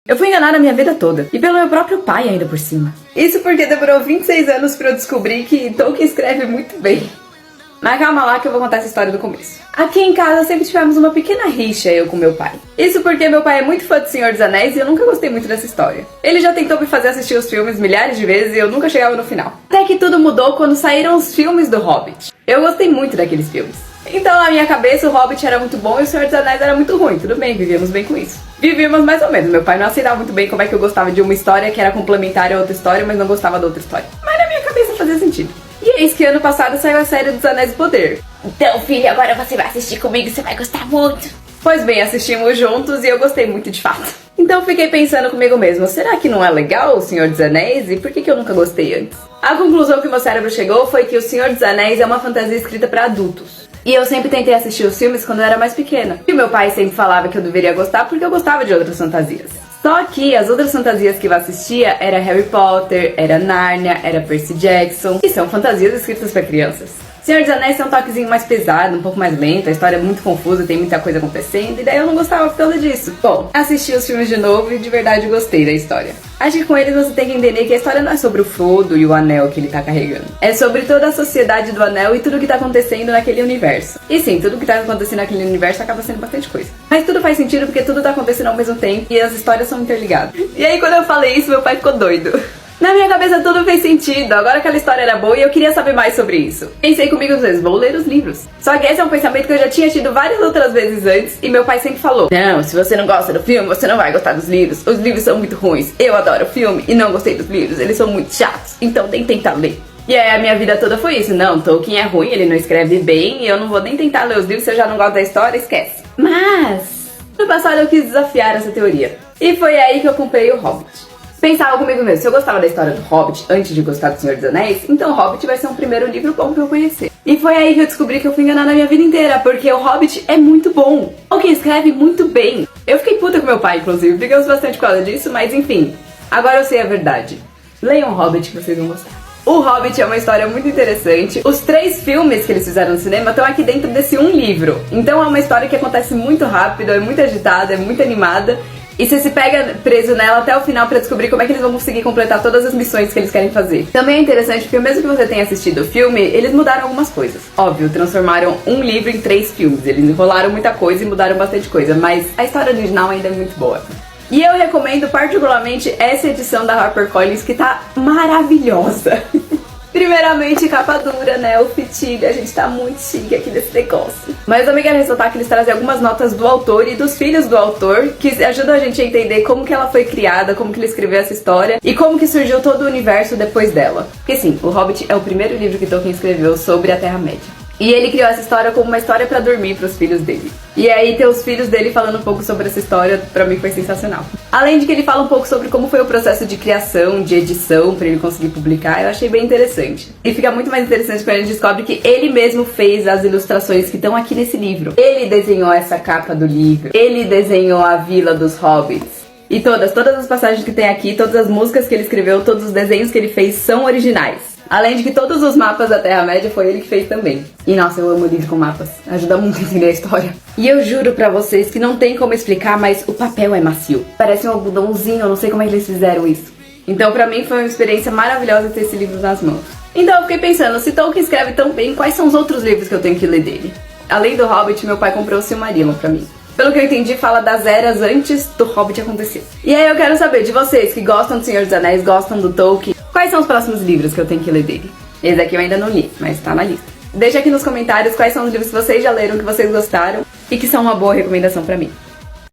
Eu fui enganada a minha vida toda, e pelo meu próprio pai ainda por cima. Isso porque demorou 26 anos pra eu descobrir que Tolkien escreve muito bem. Mas calma lá que eu vou contar essa história do começo. Aqui em casa sempre tivemos uma pequena rixa, eu com meu pai. Isso porque meu pai é muito fã do Senhor dos Anéis e eu nunca gostei muito dessa história. Ele já tentou me fazer assistir os filmes milhares de vezes e eu nunca chegava no final. Até que tudo mudou quando saíram os filmes do Hobbit. Eu gostei muito daqueles filmes. Então na minha cabeça o Hobbit era muito bom e o Senhor dos Anéis era muito ruim. Tudo bem, vivíamos bem com isso. Vivíamos mais ou menos. Meu pai não aceitava muito bem como é que eu gostava de uma história que era complementar a outra história, mas não gostava da outra história. Mas na minha cabeça fazia sentido. E eis que ano passado saiu a série dos Anéis do Poder. Então, filho, agora você vai assistir comigo e você vai gostar muito. Pois bem, assistimos juntos e eu gostei muito de fato. Então fiquei pensando comigo mesmo, será que não é legal o Senhor dos Anéis? E por que eu nunca gostei antes? A conclusão que meu cérebro chegou foi que o Senhor dos Anéis é uma fantasia escrita para adultos. E eu sempre tentei assistir os filmes quando eu era mais pequena. E o meu pai sempre falava que eu deveria gostar porque eu gostava de outras fantasias. Só que as outras fantasias que eu assistia era Harry Potter, era Nárnia, era Percy Jackson. E são fantasias escritas para crianças. Senhor dos Anéis tem um toquezinho mais pesado, um pouco mais lento, a história é muito confusa, tem muita coisa acontecendo, e daí eu não gostava por causa disso. Bom, assisti os filmes de novo e de verdade gostei da história. Acho que com eles você tem que entender que a história não é sobre o Frodo e o anel que ele tá carregando. É sobre toda a sociedade do anel e tudo que tá acontecendo naquele universo. E sim, tudo que tá acontecendo naquele universo acaba sendo bastante coisa. Mas tudo faz sentido porque tudo tá acontecendo ao mesmo tempo e as histórias são interligadas. E aí quando eu falei isso, meu pai ficou doido. Na minha cabeça tudo fez sentido, agora aquela história era boa e eu queria saber mais sobre isso. Pensei comigo às vezes, vou ler os livros. Só que esse é um pensamento que eu já tinha tido várias outras vezes antes e meu pai sempre falou: não, se você não gosta do filme, você não vai gostar dos livros. Os livros são muito ruins, eu adoro o filme e não gostei dos livros, eles são muito chatos, então nem tentar ler. E aí a minha vida toda foi isso, não, Tolkien é ruim, ele não escreve bem e eu não vou nem tentar ler os livros, se eu já não gosto da história, esquece. Mas no passado eu quis desafiar essa teoria e foi aí que eu comprei o Hobbit. Pensava comigo mesmo, se eu gostava da história do Hobbit antes de gostar do Senhor dos Anéis, então o Hobbit vai ser um primeiro livro bom pra eu conhecer. E foi aí que eu descobri que eu fui enganada a minha vida inteira, porque o Hobbit é muito bom. Tolkien escreve muito bem. Eu fiquei puta com meu pai, inclusive, brigamos bastante por causa disso, mas enfim, agora eu sei a verdade. Leiam o Hobbit que vocês vão gostar. O Hobbit é uma história muito interessante. Os 3 filmes que eles fizeram no cinema estão aqui dentro desse um livro. Então é uma história que acontece muito rápido, é muito agitada, é muito animada. E você se pega preso nela até o final pra descobrir como é que eles vão conseguir completar todas as missões que eles querem fazer. Também é interessante porque mesmo que você tenha assistido o filme, eles mudaram algumas coisas. Óbvio, transformaram um livro em 3 filmes. Eles enrolaram muita coisa e mudaram bastante coisa, mas a história original ainda é muito boa. E eu recomendo particularmente essa edição da HarperCollins que tá maravilhosa. Primeiramente, capa dura, né? O fitilho, a gente tá muito chique aqui desse negócio. Mas eu também quero ressaltar que eles trazem algumas notas do autor e dos filhos do autor, que ajudam a gente a entender como que ela foi criada, como que ele escreveu essa história e como que surgiu todo o universo depois dela. Porque sim, o Hobbit é o primeiro livro que Tolkien escreveu sobre a Terra-média. E ele criou essa história como uma história pra dormir pros filhos dele. E aí ter os filhos dele falando um pouco sobre essa história, pra mim foi sensacional. Além de que ele fala um pouco sobre como foi o processo de criação, de edição, pra ele conseguir publicar, eu achei bem interessante. E fica muito mais interessante quando a gente descobre que ele mesmo fez as ilustrações que estão aqui nesse livro. Ele desenhou essa capa do livro, ele desenhou a Vila dos Hobbits. E todas as passagens que tem aqui, todas as músicas que ele escreveu, todos os desenhos que ele fez são originais. Além de que todos os mapas da Terra-média foi ele que fez também. E nossa, eu amo livro com mapas. Ajuda muito a entender a história. E eu juro pra vocês que não tem como explicar, mas o papel é macio. Parece um algodãozinho, eu não sei como é que eles fizeram isso. Então pra mim foi uma experiência maravilhosa ter esse livro nas mãos. Então eu fiquei pensando, se Tolkien escreve tão bem, quais são os outros livros que eu tenho que ler dele? Além do Hobbit, meu pai comprou o Silmarillion pra mim. Pelo que eu entendi, fala das eras antes do Hobbit acontecer. E aí eu quero saber de vocês que gostam do Senhor dos Anéis, gostam do Tolkien, quais são os próximos livros que eu tenho que ler dele? Esse aqui eu ainda não li, mas tá na lista. Deixa aqui nos comentários quais são os livros que vocês já leram, que vocês gostaram e que são uma boa recomendação pra mim.